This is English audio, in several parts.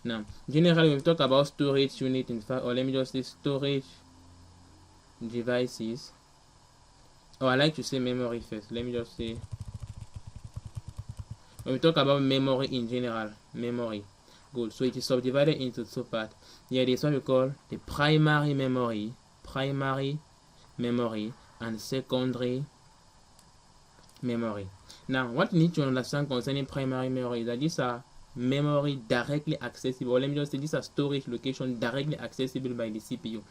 Now, generally, when we talk about storage unit, in fact, or let me just say storage devices, or I like to say memory first. Let me just say, when we talk about memory in general, memory, good. So it is subdivided into two parts. Here is what we call the primary memory, and secondary memory. Now, what you need to understand concerning primary memory is that these are memory directly accessible, or let me just say these are storage location directly accessible by the CPU.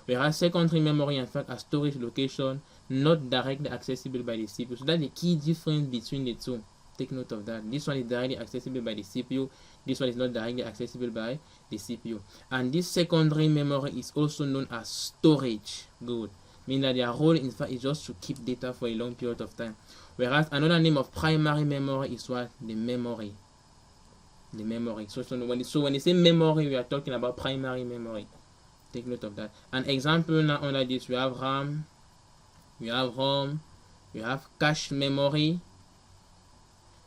Whereas secondary memory, in fact, are storage location not directly accessible by the CPU. So that's the key difference between the two. Take note of that. This one is directly accessible by the CPU. This one is not directly accessible by the CPU. And this secondary memory is also known as storage. Good. Meaning that their role, in fact, is just to keep data for a long period of time. Whereas another name of primary memory is what? The memory. The memory. So when you say memory, we are talking about primary memory. Take note of that. An example now under this, we have RAM, we have ROM, we have cache memory,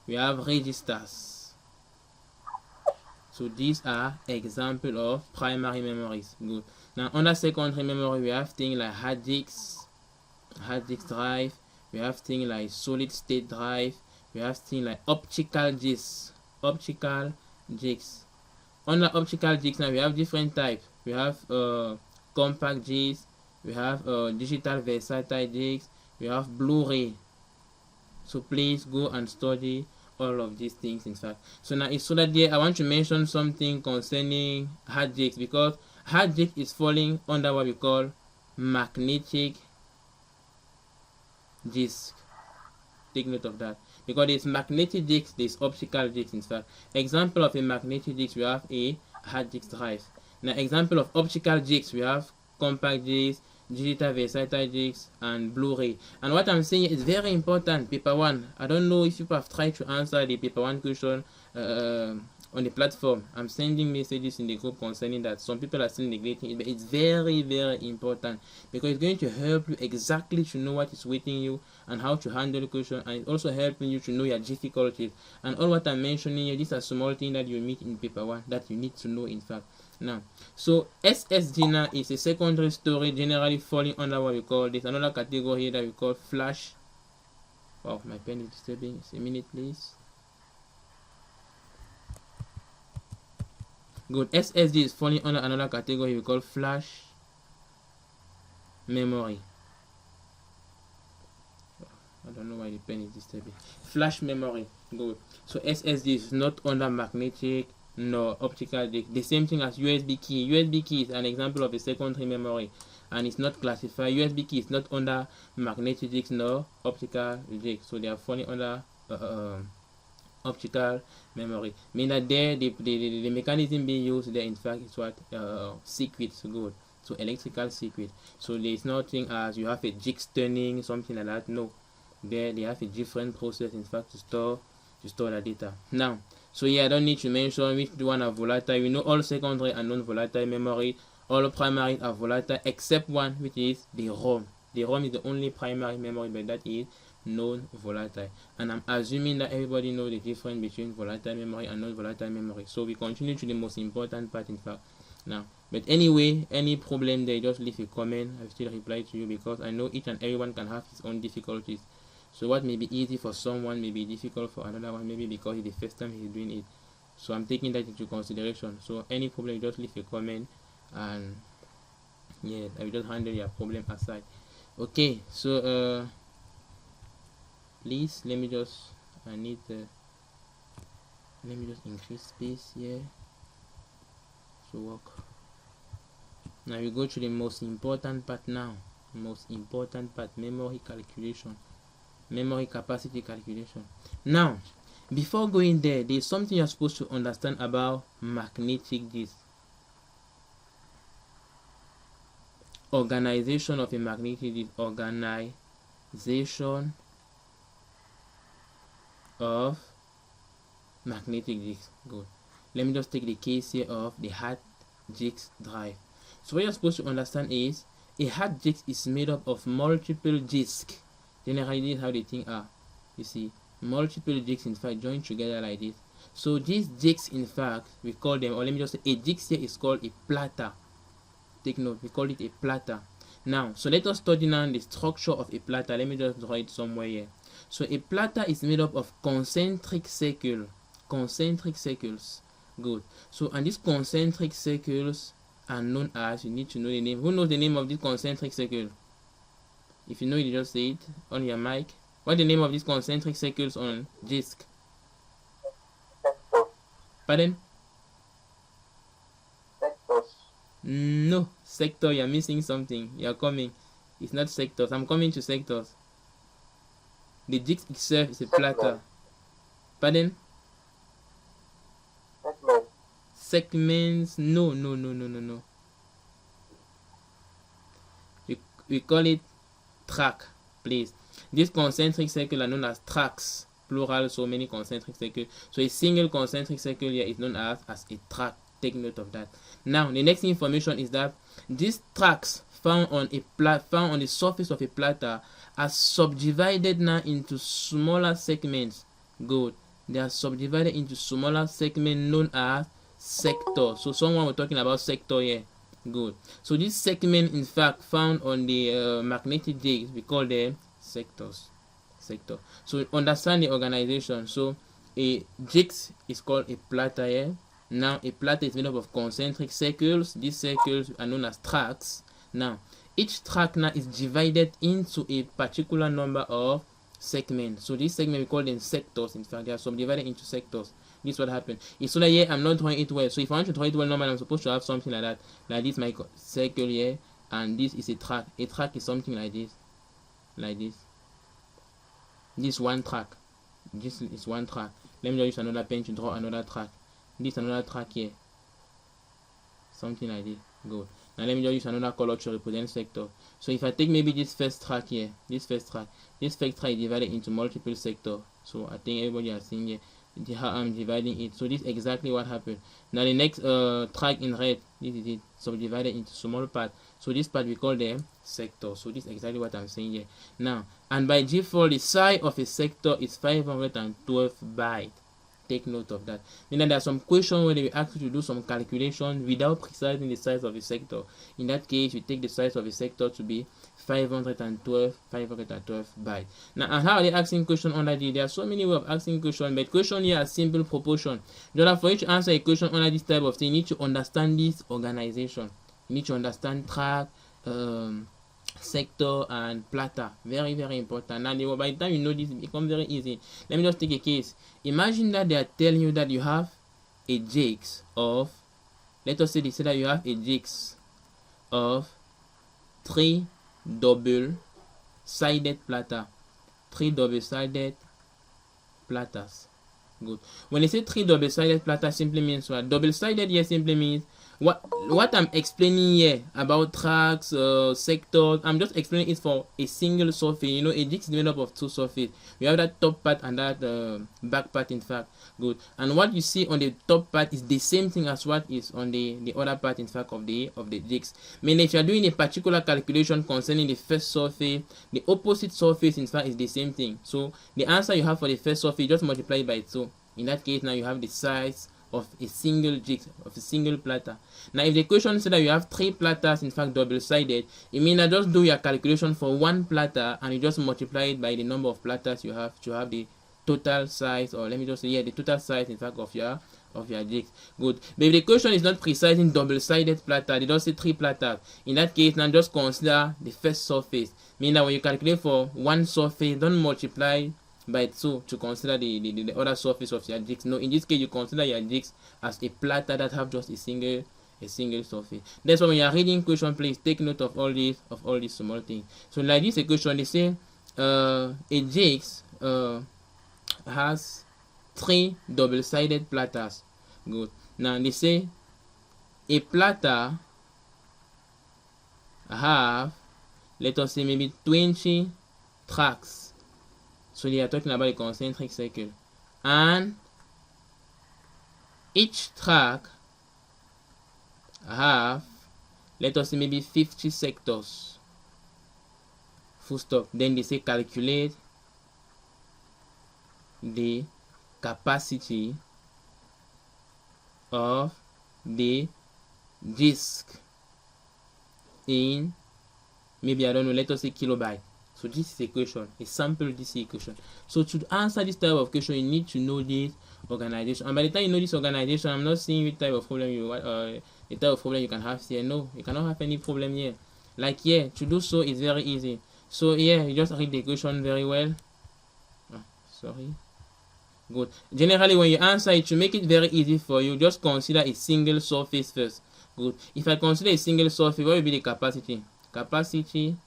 we have registers. So these are examples of primary memories. Good. Now under secondary memory, we have things like hard disk drive, we have things like solid state drive, we have things like optical disks. Under optical disks now we have different types. We have compact disks, we have digital versatile disks, we have Blu-ray. So please go and study all of these things, in fact. So now it's so that there I want to mention something concerning hard disks, because hard disk is falling under what we call magnetic disk. Take note of that, because there's magnetic disks, there's optical disks, in fact. Example of a magnetic disk, we have a hard disk drive. Now example of optical disks, we have compact disks, digital versatile disks, and Blu-ray. And what I'm saying is very important. Paper 1, I don't know if you have tried to answer the paper 1 question on the platform. I'm sending messages in the group concerning that. Some people are still neglecting it, but it's very, very important, because it's going to help you exactly to know what is waiting you and how to handle the question, and it's also helping you to know your difficulties. And all what I'm mentioning here, these are small things that you meet in paper 1 that you need to know, in fact. Now, so SSD now is a secondary storage, generally falling under what we call this another category that we call flash. Wow, my pen is disturbing. Just a minute, please. Good. SSD is falling under another category we call flash memory. I don't know why the pen is disturbing. Flash memory. Good. So SSD is not under magnetic nor optical disk. The same thing as USB key. USB key is an example of a secondary memory, and it's not classified. USB key is not under magnetic disk nor optical disk, so they are falling under optical memory. Meaning that there the mechanism being used there, in fact, is what circuits. Good. So electrical circuit. So there is nothing as you have a jigs turning, something like that. No, there they have a different process, in fact, to store the data. Now, so yeah, I don't need to mention which one are volatile. We know all secondary and non-volatile memory. All primary are volatile except one, which is the ROM. The ROM is the only primary memory, but that is non-volatile. And I'm assuming that everybody knows the difference between volatile memory and non-volatile memory. So we continue to the most important part, in fact, now. But anyway, any problem there, just leave a comment. I will still reply to you, because I know each and everyone can have his own difficulties. So what may be easy for someone may be difficult for another one, maybe because it's the first time he's doing it. So I'm taking that into consideration. So any problem, just leave a comment, and yeah, I will just handle your problem aside. Okay, so please let me just increase space here to work. Now we go to the most important part now. Most important part, memory calculation. Memory capacity calculation. Now, before going there, there's something you're supposed to understand about magnetic disk. Organization of a magnetic disk. Organization of magnetic disk. Good. Let me just take the case here of the hard disk drive. So what you're supposed to understand is a hard disk is made up of multiple disks. Generally, this is how the thing are. You see, multiple disks, in fact, joined together like this. So these jigs, in fact, we call them, or let me just say, a jigs here is called a platter. Take note, we call it a platter. Now, so let us study now the structure of a platter. Let me just draw it somewhere here. So a platter is made up of concentric circles. Concentric circles. Good. So, and these concentric circles are known as, you need to know the name. Who knows the name of this concentric circle? If you know it, you just say it on your mic. What's the name of these concentric circles on disk? Pardon? Sectors. No, sector, you're missing something. You're coming. It's not sectors. I'm coming to sectors. The disk itself is a platter. Pardon? Segments. No. We call it track, please. These concentric circles are known as tracks. Plural, so many concentric circles. So a single concentric circle here is known as a track. Take note of that. Now, the next information is that these tracks found on the surface of a platter are subdivided now into smaller segments. Good. They are subdivided into smaller segments known as sectors. So someone was talking about sector here. Good. So this segment, in fact, found on the magnetic jigs, we call them sectors. Sector. So understand the organization. So a jigs is called a platter here. Now a platter is made up of concentric circles. These circles are known as tracks. Now each track now is divided into a particular number of segments. So this segment we call them sectors. In fact, they are subdivided into sectors. This is what happened. It's so that here I'm not drawing it well. So if I want to draw it well normally, I'm supposed to have something like that. Like this, my circle here, and this is a track. A track is something like this. Like this. This one track. This is one track. Let me just use another pen to draw another track. This another track here. Something like this. Good. Now let me just use another color to represent sector. So if I take maybe this first track here, this first track is divided into multiple sectors. So I think everybody has seen here how I'm dividing it. So this is exactly what happened. Now the next track in red, this is it, subdivided into small parts. So this part we call them sectors. So this is exactly what I'm saying here. Now, and by default, the size of a sector is 512 bytes. Take note of that. Then there are some questions where they will ask you to do some calculation without precising the size of a sector. In that case, we take the size of a sector to be 512 bytes. Now, and how are they asking question under this? There are so many ways of asking question, but question here are simple proportion. Just for you to answer a question under this type of thing, you need to understand this organization. You need to understand track, sector, and platter. Very, very important. Now, by the time you know this, it becomes very easy. Let me just take a case. Imagine that they are telling you that you have a jigs of, let us say they say that you have a jigs of 3 double-sided platter. 3 double-sided platters. Good. When they say 3 double-sided platters, simply means what? Double-sided here simply means what I'm explaining here about tracks, sectors, I'm just explaining it for a single surface. You know, a jig is made up of 2 surfaces. We have that top part and that back part, in fact. Good. And what you see on the top part is the same thing as what is on the other part, in fact, of the jigs. Meaning, if you are doing a particular calculation concerning the first surface, the opposite surface, in fact, is the same thing. So the answer you have for the first surface, just multiply it by 2. In that case, now you have the size of a single jig, of a single platter. Now, if the question says that you have 3 platters, in fact double-sided, it means that just do your calculation for one platter and you just multiply it by the number of platters you have to have the total size, or let me just say, yeah, the total size, in fact, of your jigs. Good. But if the question is not precise in double-sided platter, they just say 3 platters. In that case, now just consider the first surface. Meaning that when you calculate for one surface, don't multiply by 2 to consider the other surface of your jigs. No, in this case, you consider your jigs as a platter that have just a single surface. That's why when you are reading question, please take note of all these small things. So like this equation, they say a jigs has 3 double-sided platters. Good. Now they say a platter have, let us say, maybe 20 tracks. So they are talking about a concentric circle, and each track have, let us say, maybe 50 sectors. Full stop. Then they say calculate the capacity of the disk in, maybe I don't know, let us say kilobyte. So this is a question, a sample GCE question. So to answer this type of question, you need to know this organization. And by the time you know this organization, I'm not seeing what type of problem you the type of problem you can have here. No, you cannot have any problem here. Like here, to do so is very easy. So here, you just read the question very well. Oh, sorry. Good. Generally, when you answer it, to make it very easy for you, just consider a single surface first. Good. If I consider a single surface, what will be the capacity? Capacity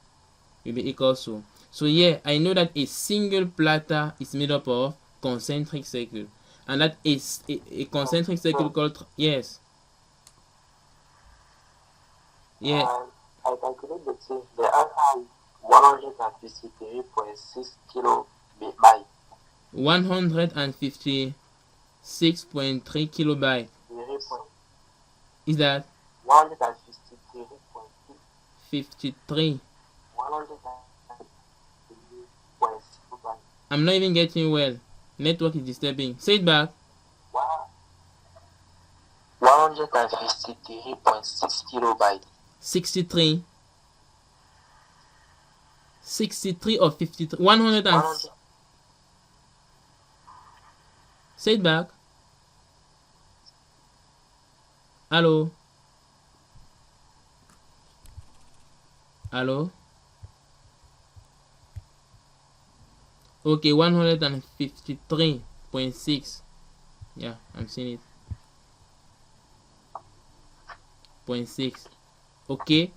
will be equal to. So here, I know that a single platter is made up of concentric circle. And that is a concentric circle called, yes. Yeah. I calculate the thing. The answer is 153.6 kilobyte. 156.3 kilobyte. Is that 153.6. 153.6. I'm not even getting well. Network is disturbing. Say it back. 153.6 kilobyte. 63. 63 or 53. 100 and... Say it back. Hello? Hello? Okay, 153.6. Yeah, I'm seeing it. 0.6. Okay.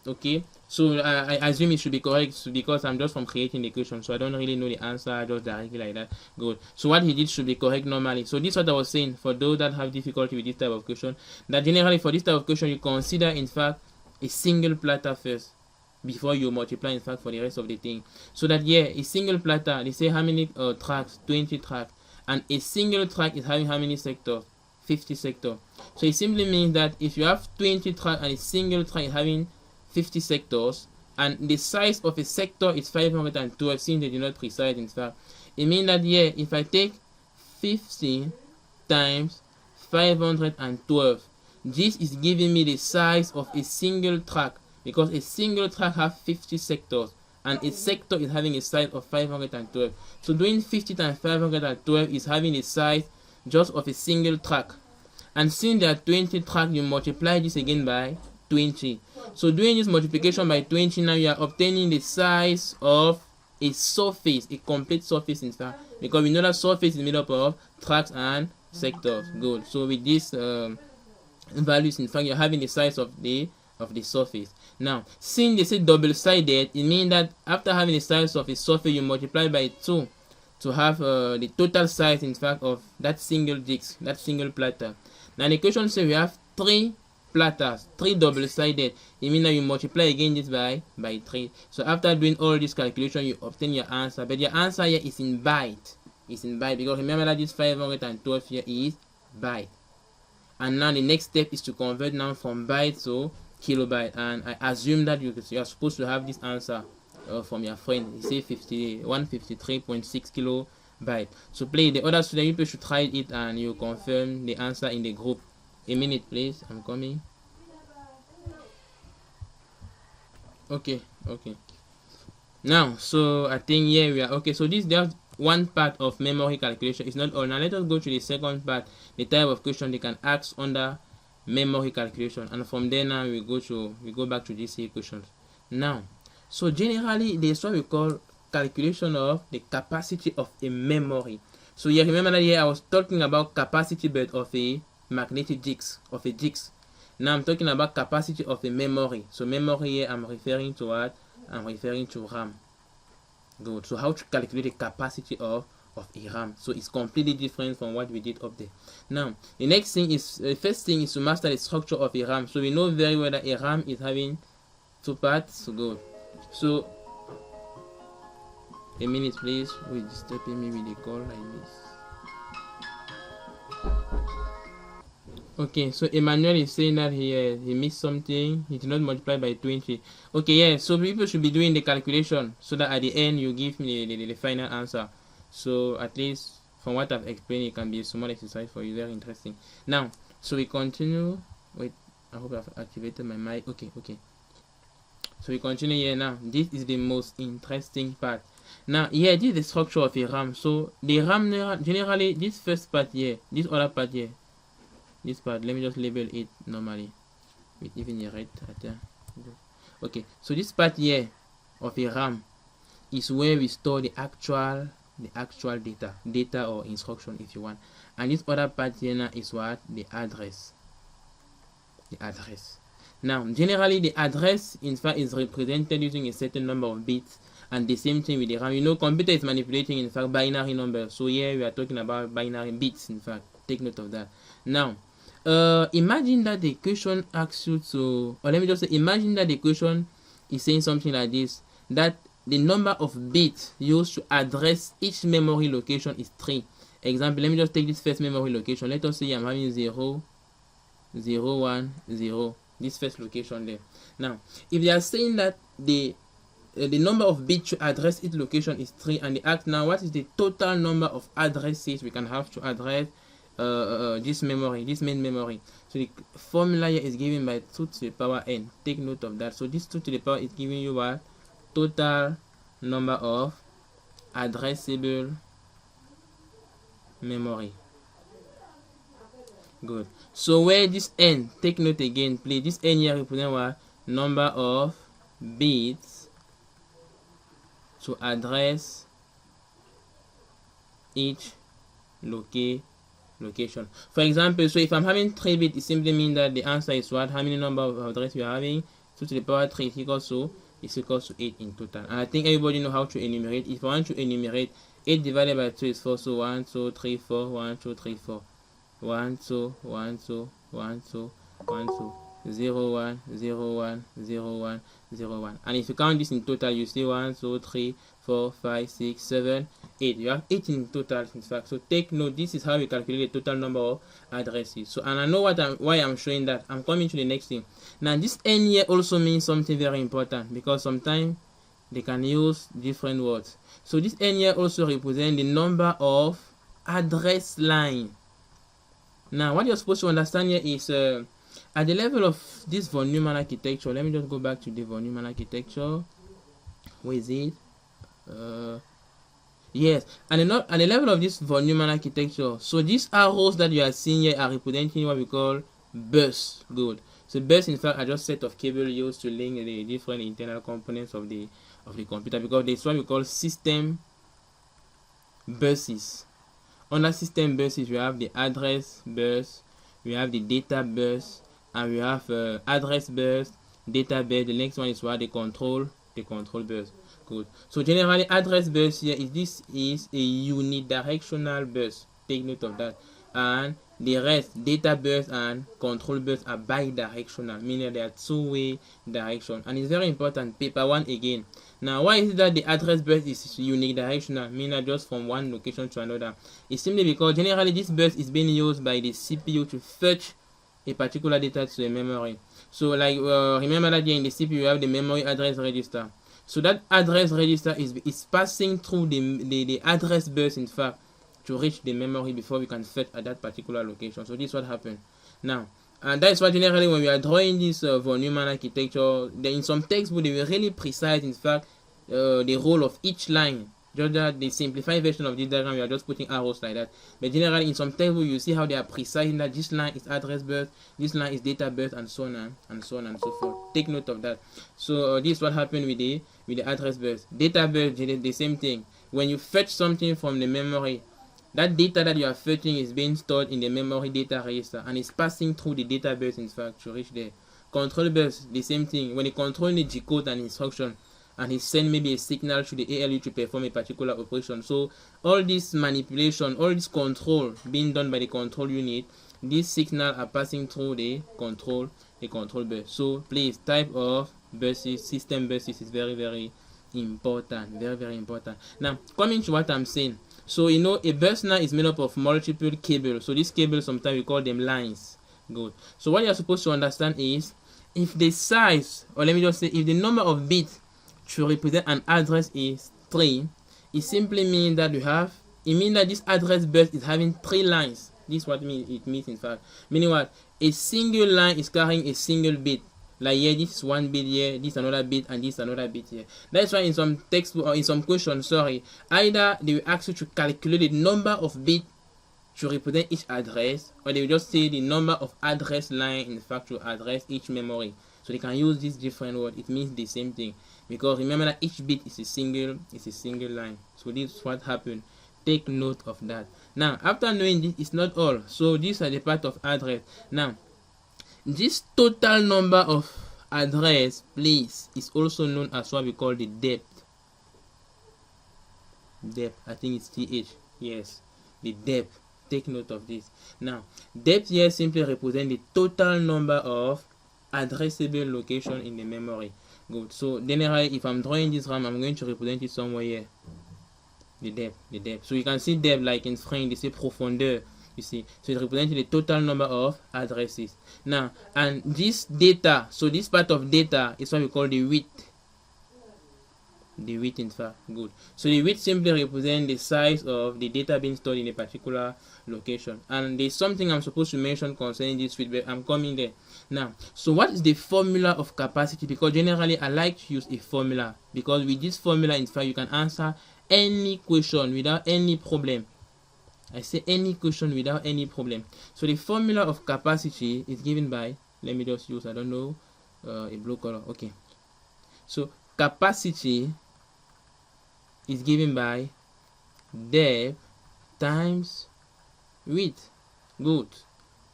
So I assume it should be correct because I'm just from creating the equation, so I don't really know the answer just directly like that. Good. So what he did should be correct normally. So this is what I was saying for those that have difficulty with this type of question. That generally for this type of question you consider in fact a single platter first before you multiply in fact for the rest of the thing. So that a single platter, they say how many tracks? 20 tracks, and a single track is having how many sectors? 50 sectors. So it simply means that if you have 20 tracks and a single track is having 50 sectors, and the size of a sector is 512, since they do not precise in fact, it means that if I take 50 times 512, this is giving me the size of a single track, because a single track has 50 sectors and a sector is having a size of 512. So doing 50 times 512 is having a size just of a single track, and since there are 20 tracks, you multiply this again by 20. So doing this multiplication by 20, now you are obtaining the size of a surface, a complete surface in fact, because we know that surface is made up of tracks and sectors. Good. So with these values in fact, you're having the size of the surface. Now since they say double-sided, it means that after having the size of a surface, you multiply by 2 to have the total size in fact of that single disk, that single platter. Now the equation says we have 3 platters, 3 double-sided. It means that you multiply again this by 3. So after doing all this calculation, you obtain your answer, but your answer here is in byte. It's in byte, because remember that this 512 here is byte. And now the next step is to convert now from byte to kilobyte, and I assume that you are supposed to have this answer from your friend. He say 153.6 kilobyte. So please, the other student, you should try it and you confirm the answer in the group. A minute please, I'm coming. Okay. Now, so I think we are okay. So this just one part of memory calculation. It's not all. Now let us go to the second part, the type of question they can ask under memory calculation, and from there now we go back to GCE questions. Now, so generally there's what we call calculation of the capacity of a memory. So you remember that here I was talking about capacity but of a magnetic disk, of a disk. Now I'm talking about capacity of a memory. So memory here I'm referring to what? I'm referring to RAM. Good. So how to calculate the capacity of a RAM? So it's completely different from what we did up there. Now the next thing is, the first thing is to master the structure of a RAM. So we know very well that a RAM is having 2 parts. So good. So a minute please, who is disturbing me with the call like this? Okay, so Emmanuel is saying that he missed something. He did not multiply by 20. Okay, so people should be doing the calculation so that at the end you give me the final answer. So at least from what I've explained, it can be a small exercise for you, very interesting. Now, So we continue. Wait, I hope I've activated my mic. Okay. So we continue here now. This is the most interesting part. Now here, this is the structure of a RAM. So the RAM generally, this first part here, this other part here, this part, let me just label it normally with even a red there. Okay, so this part here of a RAM is where we store the actual data or instruction if you want. And this other part here now is what? The address. Now generally the address in fact is represented using a certain number of bits, and the same thing with the RAM. You know, computer is manipulating in fact binary numbers, so here we are talking about binary bits. In fact, take note of that. Now imagine that the question asks you to, or let me just say, imagine that the question is saying something like this, that the number of bits used to address each memory location is 3. Example, let me just take this first memory location. Let us say I'm having 0, 0, 1, 0, this first location there. Now if they are saying that the number of bits to address each location is 3, and they ask now what is the total number of addresses we can have to address this main memory. So the formula here is given by 2 to the power n. Take note of that. So this 2 to the power is giving you what? Total number of addressable memory. Good. So where this n, take note again please, this n here represent what? Number of bits to address each location. For example, so if I'm having 3 bits, it simply means that the answer is what? How many number of addresses we are having? 2 to the power 3 is equals to 8 in total. And I think everybody know how to enumerate. If I want to enumerate, 8 divided by 2 is 4, so 1, 2, 3, 4, 1, 2, 3, 4. 1, 2, 1, 2, 1, 2, 1, 2, 0, 1, 0, 1, 0, 1, 0, 1. And if you count this in total, you see 1, 2, 3, 4, 5, 6, 7, 8. You have 8 in total, in fact. So take note, this is how we calculate the total number of addresses. So, and I know why I'm showing that. I'm coming to the next thing. Now, this n here also means something very important, because sometimes they can use different words. So this n here also represents the number of address line. Now, what you're supposed to understand here is at the level of this von Neumann architecture. Let me just go back to the von Neumann architecture. Where is it? Yes, and at the level of this von Neumann architecture, so these arrows that you are seeing here are representing what we call bus. Good. So bus in fact are just set of cable used to link the different internal components of the computer, because this is what we call system buses. Under system buses, we have the address bus, we have the data bus, and we have address bus, data bus. The next one is what? The control bus. Good. So generally, address bus here is a unidirectional bus. Take note of that. And the rest, data bus and control bus, are bidirectional, meaning they are two-way direction. And it's very important. Paper 1 again. Now, why is it that the address bus is unidirectional, meaning just from one location to another? It's simply because generally this bus is being used by the CPU to fetch a particular data to the memory. So like remember that here in the CPU you have the memory address register. So that address register is passing through the address bus in fact to reach the memory before we can fetch at that particular location. So this is what happened. Now, and that's why generally when we are drawing this von Neumann architecture, in some textbooks they were really precise in fact the role of each line. Just that the simplified version of this diagram, we are just putting arrows like that. But generally in some textbooks you see how they are precise in that this line is address bus, this line is data bus, and so on and so on and so forth. Take note of that. So this is what happened with the address bus. Data bus, the same thing. When you fetch something from the memory, that data that you are fetching is being stored in the memory data register and is passing through the database in fact to reach there. Control bus, the same thing. When you control the decode and instruction, and he send maybe a signal to the ALU to perform a particular operation. So all this manipulation, all this control being done by the control unit, these signals are passing through the control bus. So please, type of buses, system buses is very, very important. Very, very important. Now, coming to what I'm saying. So you know, a bus now is made up of multiple cables. So these cables, sometimes we call them lines. Good. So what you're supposed to understand is, if the size, or let me just say, if the number of bits to represent an address is 3, it simply means that it means that this address bus is having 3 lines. This is what it means in fact. Meaning what? A single line is carrying a single bit. Like here, this is one bit here, this another bit, and this another bit here. That's why in some textbook or in some questions, either they will ask you to calculate the number of bits to represent each address, or they will just say the number of address line in fact to address each memory. So they can use this different word. It means the same thing, because remember that each bit is a single line. So this is what happened. Take note of that. Now, after knowing this, it's not all. So these are the part of address. Now, this total number of address place is also known as what we call the depth. Depth. I think it's TH. Yes, the depth. Take note of this. Now, depth here simply represents the total number of addressable location in the memory. Good. So generally, if I'm drawing this RAM, I'm going to represent it somewhere here. The depth. So you can see depth like in French, they say profondeur. You see, so it represents the total number of addresses. Now, and this data, so this part of data is what we call the width. The width, in fact, good. So the width simply represents the size of the data being stored in a particular location. And there's something I'm supposed to mention concerning this width, but I'm coming there. Now, so what is the formula of capacity? Because generally I like to use a formula, because with this formula, in fact, you can answer any question without any problem. I say any question without any problem. So the formula of capacity is given by, let me just use, I don't know, a blue color. Okay. So capacity is given by depth times width. Good.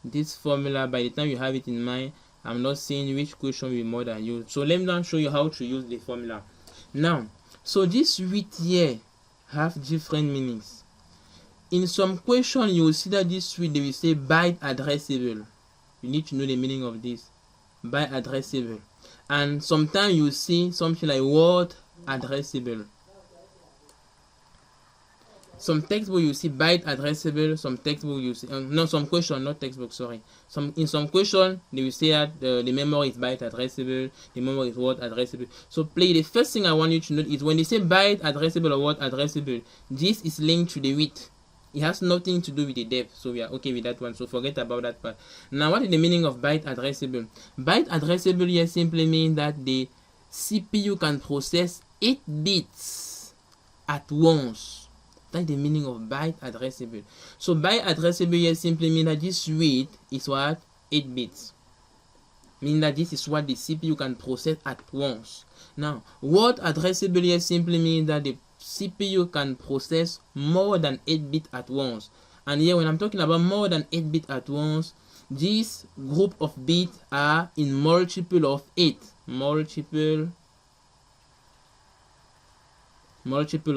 This formula, by the time you have it in mind, I'm not saying which question will more than use. So let me now show you how to use the formula. Now, so this width here have different meanings. In some question, you will see that this width, they will say byte addressable. You need to know the meaning of this. Byte addressable. And sometimes you see something like word addressable. Some textbook you see byte addressable, some textbook you see some question, not textbook, sorry. In some question they will say that the memory is byte addressable, the memory is word addressable. So the first thing I want you to note is when they say byte addressable or word addressable, this is linked to the width. It has nothing to do with the depth, so we are okay with that one. So forget about that part. Now, what is the meaning of byte addressable? Byte addressable here simply means that the CPU can process 8 bits at once. That's the meaning of byte addressable. So byte addressable here simply means that this width is what? 8 bits. Meaning that this is what the CPU can process at once. Now, word addressable here simply means that the CPU can process more than 8 bits at once. And here when I'm talking about more than 8 bits at once, this group of bits are in multiple of 8. Multiple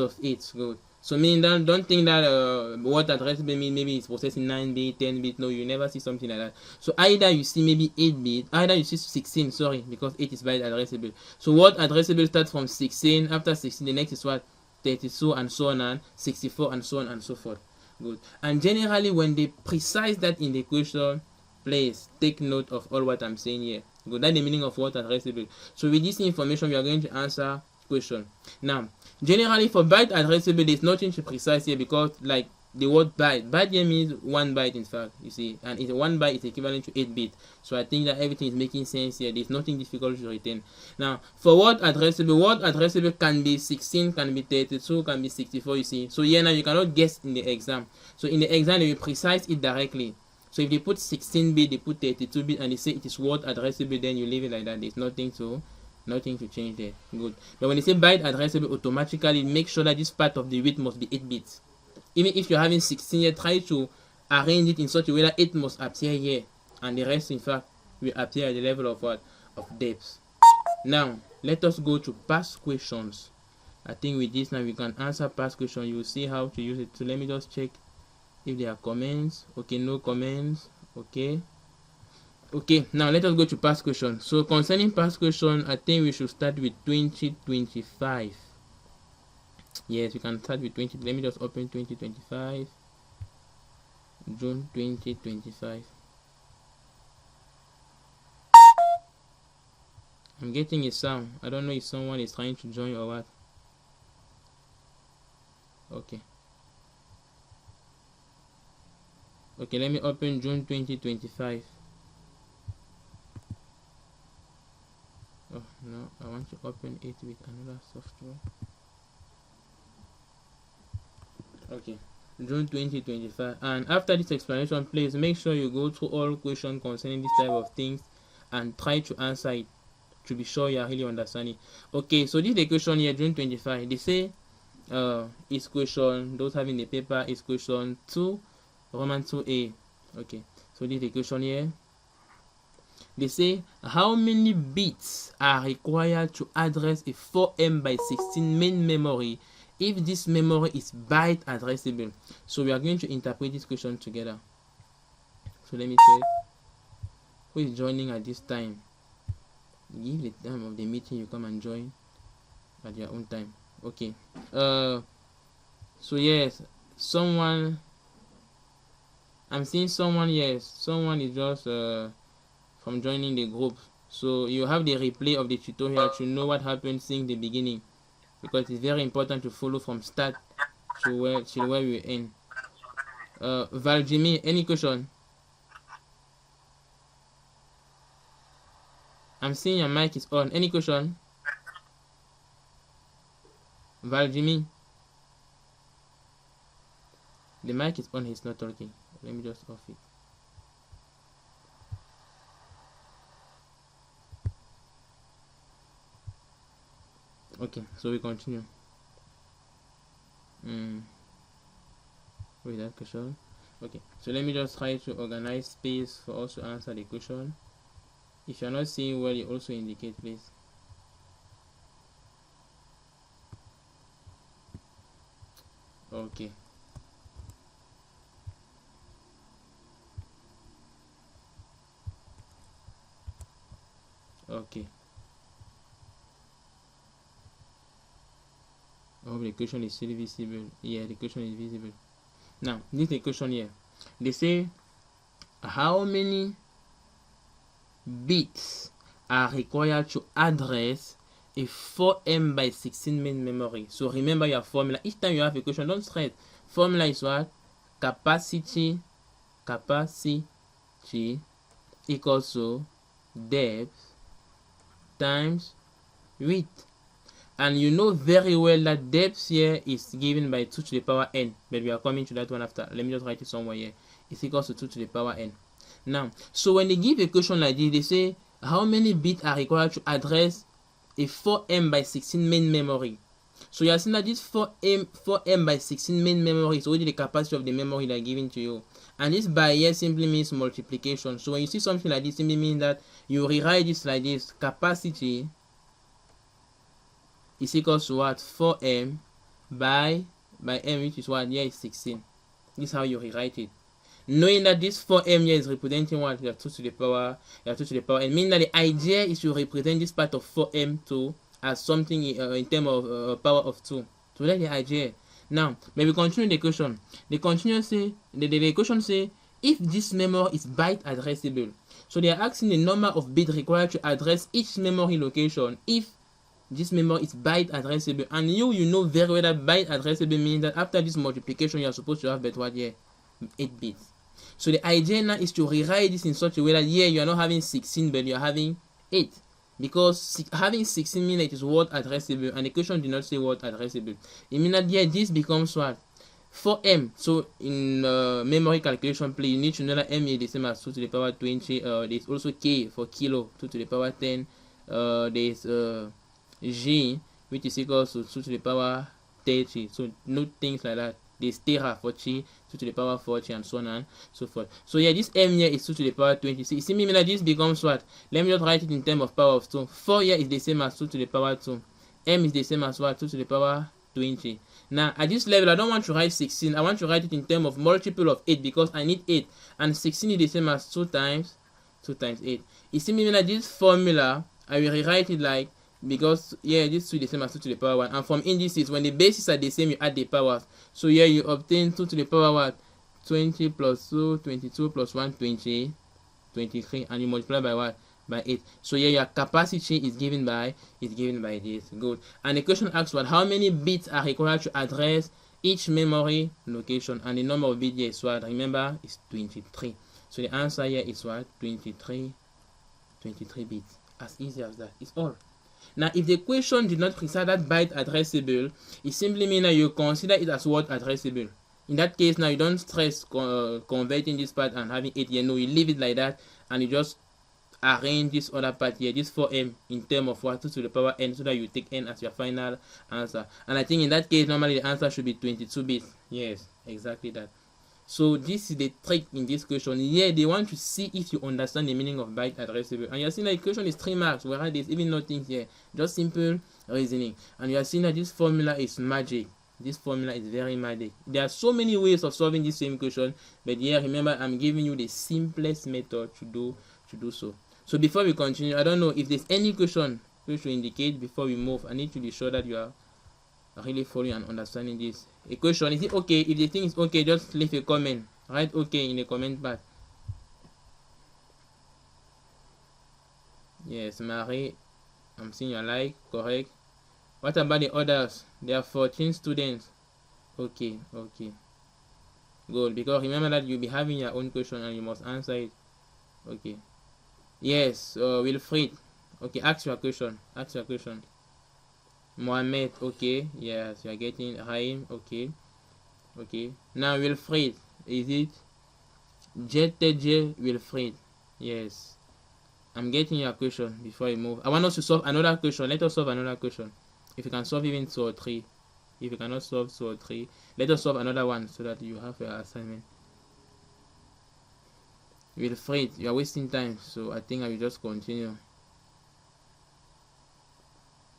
of 8. Good. So meaning that don't think that word addressable means maybe it's processing 9 bits, 10 bits. No, you never see something like that. So either you see maybe 8 bits, either you see 16, sorry, because 8 is byte addressable. So word addressable starts from 16. After 16, the next is what? 32 and so on, and 64 and so on and so forth. Good. And generally when they precise that in the question, please take note of all what I'm saying here. Good. That's the meaning of word addressable. So with this information, we are going to answer question. Now, generally for byte addressable, there's nothing to precise here, because like the word byte here means 1 byte in fact, you see, and 1 byte is equivalent to 8 bits. So I think that everything is making sense here. There's nothing difficult to retain. Now for word addressable can be 16, can be 32, can be 64, you see. So here now you cannot guess in the exam. So in the exam they will precise it directly. So if they put 16 bit, they put 32 bit, and they say it is word addressable, then you leave it like that. There's nothing to change there. Good. But when they say byte addressable, automatically make sure that this part of the width must be 8 bits. Even if you're having 16 here, try to arrange it in such a way that 8 must appear here, and the rest in fact will appear at the level of what? Of depth. Now let us go to past questions. I think with this now we can answer past questions. You will see how to use it. So let me just check if there are comments. Okay, no comments. Okay, now let us go to past questions. So concerning past question, I think we should start with 2025. Yes, we can start with 20. Let me just open 2025. June 2025. I'm getting a sound. I don't know if someone is trying to join or what. Okay. Okay, let me open June 2025. Oh no, I want to open it with another software. Okay, June 2025. And after this explanation, please make sure you go through all questions concerning this type of things and try to answer it to be sure you are really understanding. Okay, so this is the question here, June 25. They say is question, those having the paper, is question 2, Roman 2a. Okay, so this is the question here. They say how many bits are required to address a 4M by 16 main memory if this memory is byte addressable. So we are going to interpret this question together. So let me check who is joining at this time. Give the time of the meeting, you come and join at your own time. Okay, so yes, someone, I'm seeing someone, yes, someone is just from joining the group. So you have the replay of the tutorial to know what happened since the beginning, because it's very important to follow from start to where we end. Valjimi, any question? I'm seeing your mic is on. Any question? Valjimi, the mic is on, he's not talking. Let me just off it. Okay, so we continue. Wait, that question. Okay, so let me just try to organize space for us to answer the question. If you're not seeing well, you also indicate, please. Okay. Okay. I hope the question is still visible. Yeah, the question is visible. Now, this is the question here. They say, how many bits are required to address a 4M by 16 main memory? So remember your formula. Each time you have a question, don't stress. Formula is what? Capacity equals to depth times width. And you know very well that depth here is given by 2 to the power n, but we are coming to that one after. Let me just write it somewhere here. It's equals to 2 to the power n. Now, so when they give a question like this, they say how many bits are required to address a 4M by 16 main memory. So you are seeing that this 4M by 16 main memory is already the capacity of the memory they are giving to you. And this by here simply means multiplication. So when you see something like this, simply means that you rewrite this like this. Capacity is equals to what? 4M by m, which is what? Here is 16. This is how you rewrite it. Knowing that this 4M here is representing what? You have 2 to the power, and meaning that the idea is to represent this part of 4M2 as something in terms of power of 2. So that's the idea. Now, when we continue the question, the question say, if this memory is byte addressable. So they are asking the number of bits required to address each memory location if this memory is byte addressable. And you know very well that byte addressable means that after this multiplication, you are supposed to have but what here? 8 bits. So the idea now is to rewrite this in such a way that here you are not having 16 but you are having 8. Because having 16 means it is word addressable, and the question did not say word addressable. It means that here this becomes what? 4M. So in memory calculation, please, you need to know that M is the same as 2 to the power 20. There's also K for kilo, 2 to the power 10. There's G, which is equals to 2 to the power 30. So note things like that. There's tera for chi, 2 to the power 40, and so on and so forth. So yeah, this M here is 2 to the power 20. So you see me that this becomes what? Let me just write it in terms of power of 2. 4 here is the same as 2 to the power 2. M is the same as what? 2 to the power 20. Now at this level, I don't want to write 16. I want to write it in terms of multiple of 8 because I need 8. And 16 is the same as 2 times 8. You see me that this formula, I will rewrite it like, because yeah, this 2 is the same as 2 to the power 1, and from indices, when the bases are the same, you add the powers. So here you obtain 2 to the power what? 20 plus 2, 22 plus 1, 20, 23, and you multiply by what? By 8. So here your capacity is given by this. Good. And the question asks what? How many bits are required to address each memory location, and the number of bits here is what? Remember, is 23. So the answer here is what? 23 bits. As easy as that. It's all. Now, if the question did not precise that byte addressable, it simply means that you consider it as word addressable. In that case, now you don't stress converting this part and having 8 here. No, you leave it like that, and you just arrange this other part here, this 4m, in terms of what? 2 to the power n, so that you take n as your final answer. And I think in that case, normally the answer should be 22 bits. Yes, exactly that. So this is the trick in this question. Here they want to see if you understand the meaning of byte addressable. And you are seeing that the question is 3 marks, whereas there's even nothing here. Just simple reasoning. And you are seeing that this formula is magic. This formula is very magic. There are so many ways of solving this same question, but here remember I'm giving you the simplest method to do so. So before we continue, I don't know if there's any question which will indicate before we move. I need to be sure that you are really following and understanding this. A question, is it okay? If the thing is okay, just leave a comment. Write okay in the comment part. Yes, Marie, I'm seeing your like, correct. What about the others? There are 14 students. Okay. Good, because remember that you'll be having your own question and you must answer it. Okay. Yes, Wilfried. Okay, ask your question. Mohammed, okay. Yes, you are getting Raim, okay. Now Wilfried, is it JTJ Wilfried? Yes. I'm getting your question before I move. I want us to solve another question. Let us solve another question. If you can solve even 2 or 3. If you cannot solve 2 or 3, let us solve another one so that you have your assignment. Wilfried, you are wasting time, so I think I will just continue.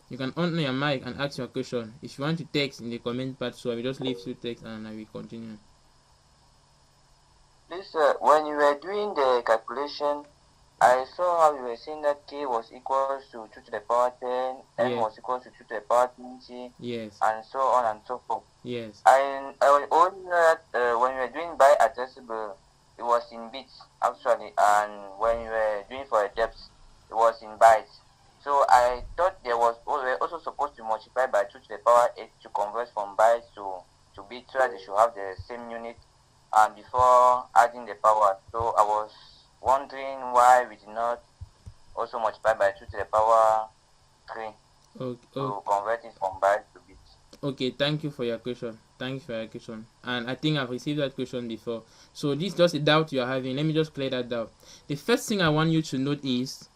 You can on your mic and ask your question. If you want to text in the comment part, so I will just leave you text and I will continue. Please, when you were doing the calculation, I saw how you were saying that k was equal to 2 to the power 10, n was equal to 2 to the power 20, yes, and so on and so forth. Yes. I only know that when you were doing byte addressable, it was in bits actually, and when you were doing for a depth, it was in bytes. So I thought we were also supposed to multiply by 2 to the power 8 to convert from bytes to bits, so that they should have the same unit, and before adding the power. So I was wondering why we did not also multiply by 2 to the power 3 to convert it from bytes to bits. Okay, thank you for your question. And I think I've received that question before. So this is just a doubt you are having. Let me just clear that doubt. The first thing I want you to note is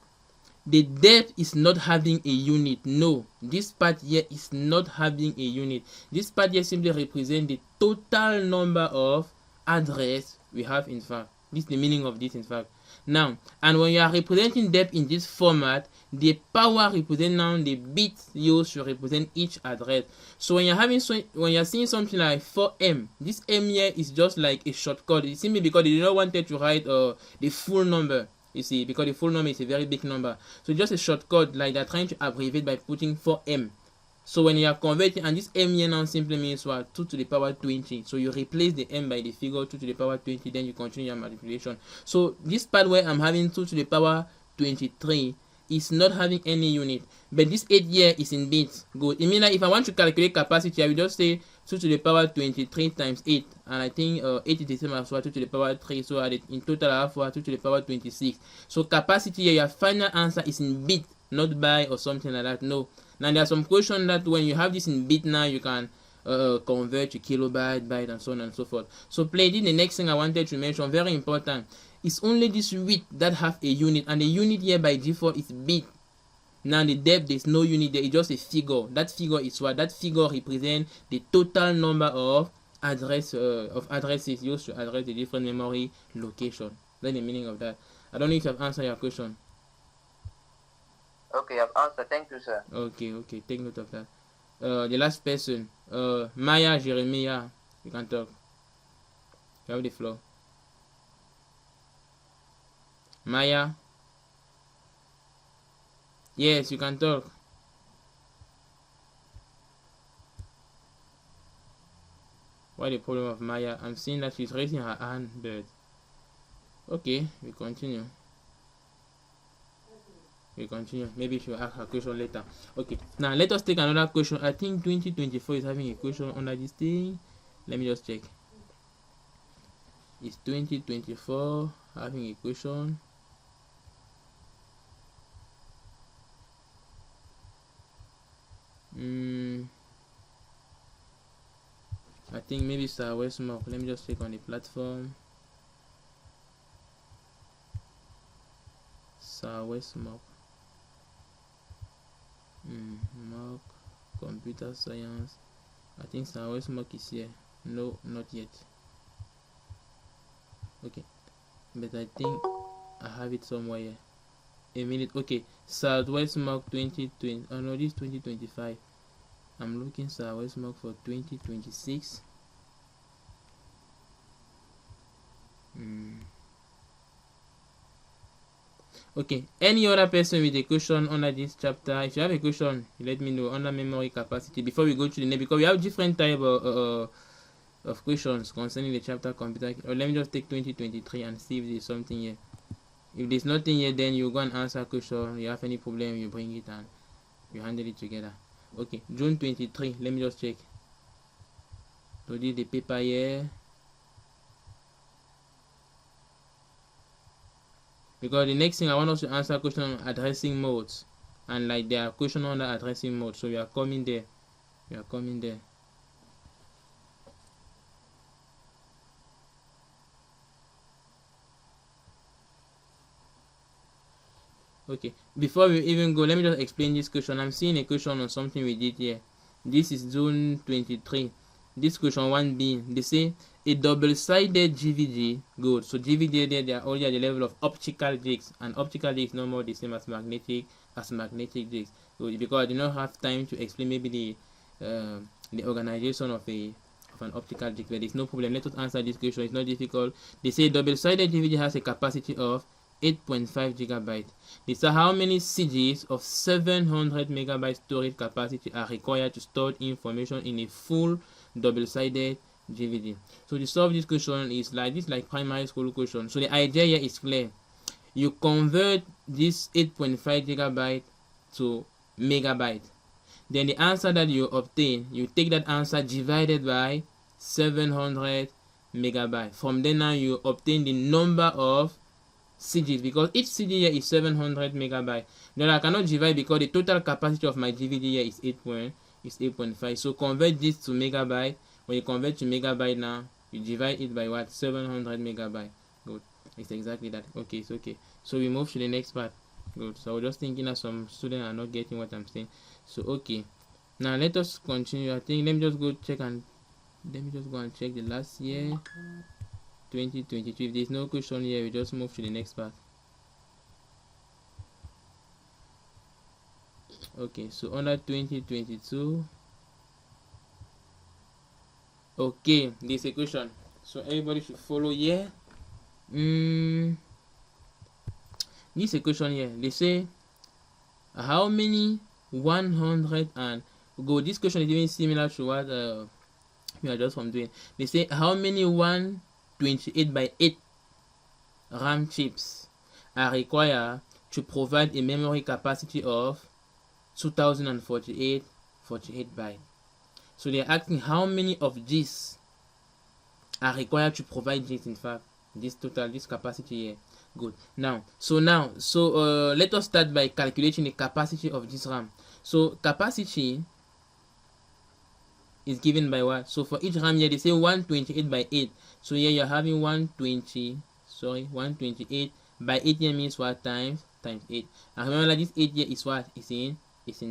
the depth is not having a unit. No, this part here is not having a unit. This part here simply represents the total number of address we have in fact. This is the meaning of this in fact. Now, and when you are representing depth in this format, the power represent now the bits used to represent each address. So when you're seeing something like 4m, this m here is just like a shortcut. It's simply because they did not want to write the full number. You see, because the full number is a very big number. So just a shortcut, like they're trying to abbreviate by putting 4m. So when you are converting, and this m here now simply means what? 2 to the power 20. So you replace the m by the figure 2 to the power 20, then you continue your manipulation. So this part where I'm having 2 to the power 23 is not having any unit. But this 8 here is in bits. Good. It means that if I want to calculate capacity, I will just say 2 to the power 23 times 8. And I think 8 is the same as 2 to the power 3. So in total I have 2 to the power 26. So capacity here, your final answer is in bit, not by or something like that. No. Now there are some questions that when you have this in bit now, you can convert to kilobyte, byte, and so on and so forth. So play the next thing I wanted to mention, very important. It's only this width that have a unit, and the unit here by default is bit. Now the depth, there's no unit there, it's just a figure. That figure is what? That figure represents the total number of addresses used to address the different memory location. That's the meaning of that. I don't know if I've answered your question. Okay, I've answered. Thank you, sir. Okay, take note of that. The last person, Maya Jeremiah, you can talk. You have the floor. Maya. Yes, you can talk. What the problem of Maya? I'm seeing that she's raising her hand, but okay, we continue. Maybe she'll ask her question later. Okay, now let us take another question. I think 2024 is having a question under this thing. Let me just check. It's 2024 having a question. I think maybe Southwest Mock. Let me just check on the platform. Southwest Mock. Mock Computer Science. I think Southwest Mock is here. No, not yet. Okay, but I think I have it somewhere here. A minute. Okay, Southwest Mock 2020. Oh no, this is 2025. I'm looking Southwest Mock for 2026. Okay, any other person with a question under this chapter? If you have a question, let me know under memory capacity before we go to the next, because we have different type of questions concerning the chapter computer. Or let me just take 2023 and see if there's something here. If there's nothing here, then you go and answer question. You have any problem, you bring it and you handle it together. Okay, June 23. Let me just check. So this is the paper here. Because the next thing I want us to answer question on addressing modes, and like there are question on the addressing mode, so we are coming there. Okay, before we even go, let me just explain this question. I'm seeing a question on something we did here. This is June 23. This question 1b, they say a double-sided GVD. Good. So GVD there, they are only at the level of optical discs, and optical discs no more the same as magnetic discs. So because I do not have time to explain maybe the organization of an optical disc, but there's no problem. Let us answer this question. It's not difficult. They say double-sided GVD has a capacity of 8.5 gigabytes. These are how many CDs of 700 megabyte storage capacity are required to store information in a full double-sided GVD. So to solve this question is like this, like primary school question. So the idea here is clear. You convert this 8.5 gigabyte to megabyte. Then the answer that you obtain, you take that answer divided by 700 megabyte. From then on, you obtain the number of CDs, because each CD here is 700 megabyte. Then I cannot divide because the total capacity of my DVD here is 8.5. So convert this to megabyte. When you convert to megabyte now, you divide it by what? 700 megabyte. Good. It's exactly that. Okay, it's okay. So we move to the next part. Good. So I was just thinking that some students are not getting what I'm saying. So okay. Now let us continue. I think let me just go and check the last year. 2022. If there's no question here, we just move to the next part. Okay, so under 2022. Okay, there's a question. So everybody should follow here. This is a question here. They say how many 100 and go. This question is even similar to what we are just from doing. They say how many 128 by 8 RAM chips are required to provide a memory capacity of 2048 bytes. So they are asking how many of these are required to provide this, in fact, this capacity here. Good. Now, let us start by calculating the capacity of this RAM. So capacity is given by what? So for each RAM here, they say 128 by 8. So here you're having 128 by 8 here means what? Times 8. And remember that this 8 here is what? It's in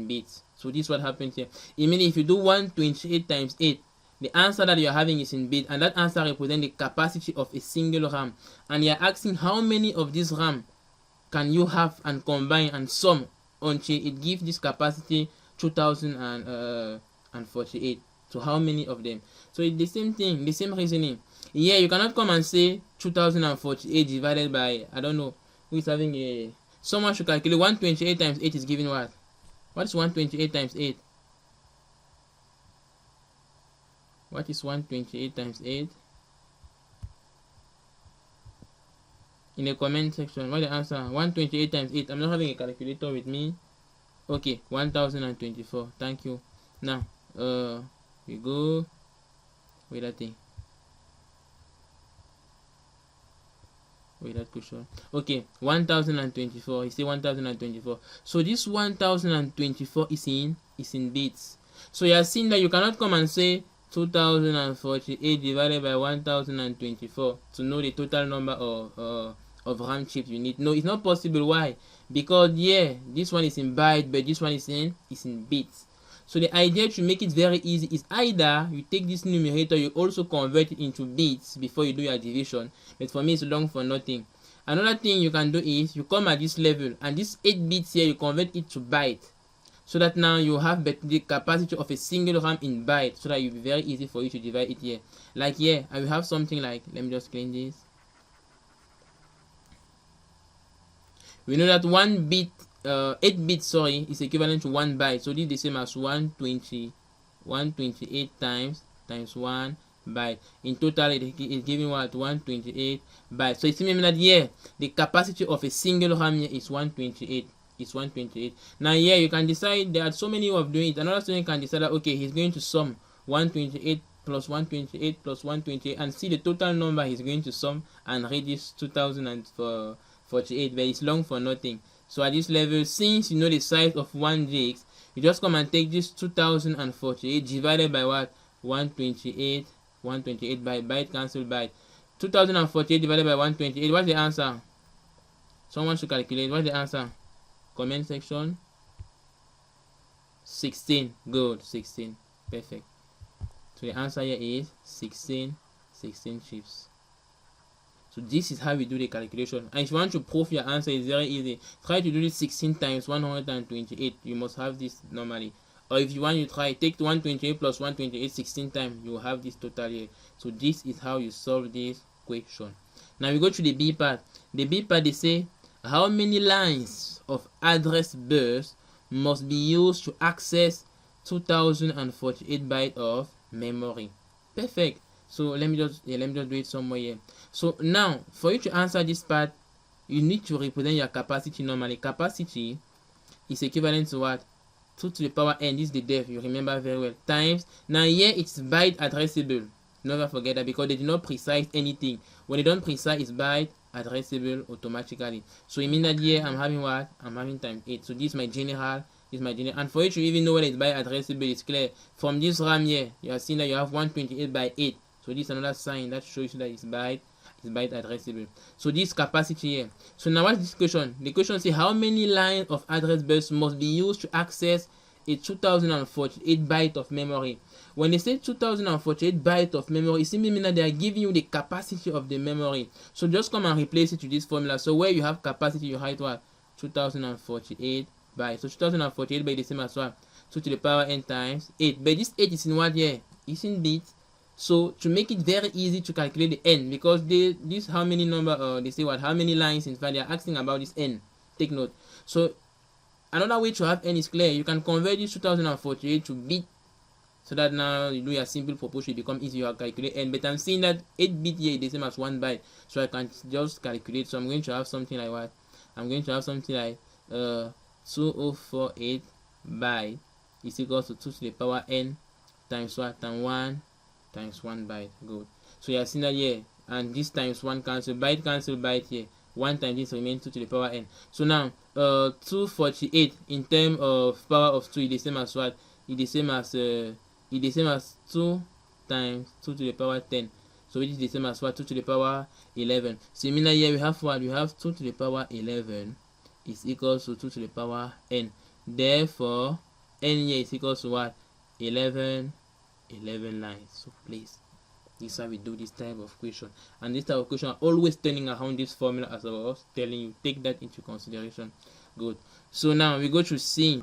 bits. So this is what happens here. It means if you do 128 times 8, the answer that you're having is in bits, and that answer represents the capacity of a single RAM. And you're asking how many of this RAM can you have and combine and sum until it gives this capacity 2048. So how many of them? So it's the same thing, the same reasoning. Yeah, you cannot come and say 2048 divided by, I don't know, who is having a... Someone should calculate 128 times 8 is giving what? What is 128 times 8? What is 128 times 8? In the comment section, what the answer? 128 times 8. I'm not having a calculator with me. Okay, 1024. Thank you. Now, we go Wait that thing. Wait that question. Okay, 1024. You say 1024. So this 1024 is in bits. So you are seeing that you cannot come and say 2048 divided by 1024 to know the total number of RAM chips you need. No, it's not possible. Why? Because yeah, this one is in byte, but this one is in bits. So the idea to make it very easy is either you take this numerator, you also convert it into bits before you do your division. But for me, it's long for nothing. Another thing you can do is you come at this level, and this 8 bits here, you convert it to byte. So that now you have the capacity of a single RAM in byte, so that it will be very easy for you to divide it here. Like here, I will have something like, let me just clean this. We know that 1 bit, 8 bits, sorry, is equivalent to 1 byte. So this is the same as 128 times 1 byte. In total, it is giving what? 128 bytes. So it means that here, the capacity of a single RAM here is 128. It's 128. Now here you can decide, there are so many ways of doing it. Another student can decide that okay, he's going to sum 128 plus 128 plus 128 and see the total number he's going to sum and read this 2048, but it's long for nothing. So at this level, since you know the size of 1 gig, you just come and take this 2048 divided by what? 128 byte cancel byte. 2048 divided by 128, what's the answer? Someone should calculate. What's the answer? Comment section. 16. Good. 16. Perfect. So the answer here is 16 chips. So this is how we do the calculation. And if you want to prove your answer, it's very easy. Try to do this 16 times 128. You must have this normally. Or if you want, you try take 128 plus 128 16 times. You will have this total here. So this is how you solve this question. Now we go to the B part. The B part, they say how many lines of address bus must be used to access 2048 bytes of memory. Perfect. So let me just do it somewhere here. So now for you to answer this part, you need to represent your capacity normally. Capacity is equivalent to what? 2 to the power n, this is the depth, you remember very well, times, now here it's byte addressable. Never forget that, because they did not precise anything. When they don't precise, it's byte addressable automatically. So it means that here I'm having what? I'm having times 8. So this is my general. And for you to even know whether it's byte addressable, it's clear. From this RAM here, you are seeing that you have 128 by 8. So this is another sign that shows you that it's byte addressable. So this capacity here. So now what's this question? The question says how many lines of address bus must be used to access a 2048 byte of memory. When they say 2048 byte of memory, it simply means that they are giving you the capacity of the memory. So just come and replace it to this formula. So where you have capacity, you write what? 2048 bytes. So 2048 by the same as what? 2 to the power n times 8. But this 8 is in what here? It's in bits. So to make it very easy to calculate the n, because this how many number, they say what? How many lines? In fact, they are asking about this n. Take note. So another way to have n is clear. You can convert this 2048 to bit, so that now you do your simple proportion, it become easy to calculate n. But I'm seeing that 8 bit here is the same as 1 byte, so I can just calculate. So I'm going to have something like what? I'm going to have something like 2048 byte is equals to 2 to the power n times what? Times 1 times 1 byte. Good. So you are seeing that here, and this times 1 cancel byte here. 1 times this remains 2 to the power n. So now 248 in terms of power of 2 is the same as what? Is the same as 2 times 2 to the power 10. So which is the same as what? 2 to the power 11. So mean that here we have what? We have 2 to the power 11 is equals to 2 to the power n. Therefore n here is equals to what? 11 lines. So please, this is how we do this type of question, and this type of question are always turning around this formula, as I was telling you. Take that into consideration. Good. So now we go to C.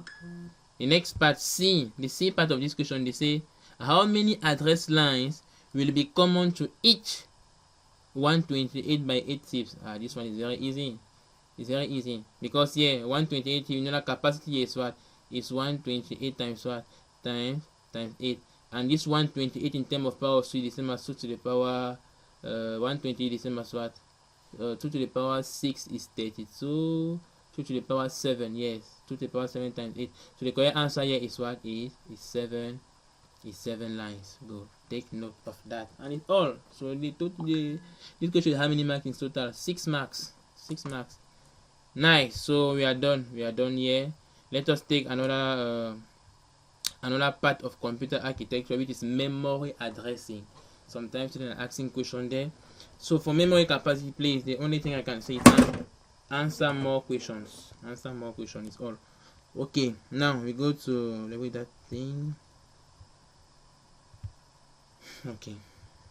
The next part, C. The C part of this question, they say how many address lines will be common to each 128 by 8 chips. This one is very easy. It's very easy, because here 128, you know the capacity is what? Is 128 times what? Times 8. And this 128 in terms of power of 2 is the same as 2 to the power 128 is the same as what? 2 to the power 6 is 32. 2 to the power 7, yes. 2 to the power 7 times 8. So the correct answer here is what? Is 7 is 7 lines. Go take note of that, and it's all. So this question, how many marks in total? 6 marks. 6 marks. Nice. So we are done here. Let us take another part of computer architecture, which is memory addressing. Sometimes students are asking question there. So for memory capacity, please, the only thing I can say is answer more questions. Answer more questions is all. Okay, now we go to that thing. Okay,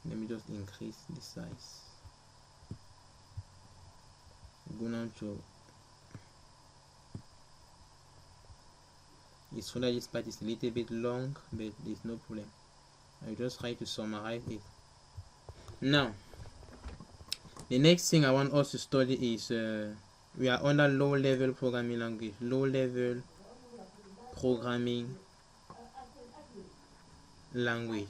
let me just increase the size. Go now to, it's so that this part is a little bit long, but there's no problem. I just try to summarize it. Now, the next thing I want us to study is we are under low-level programming language. Low-level programming language.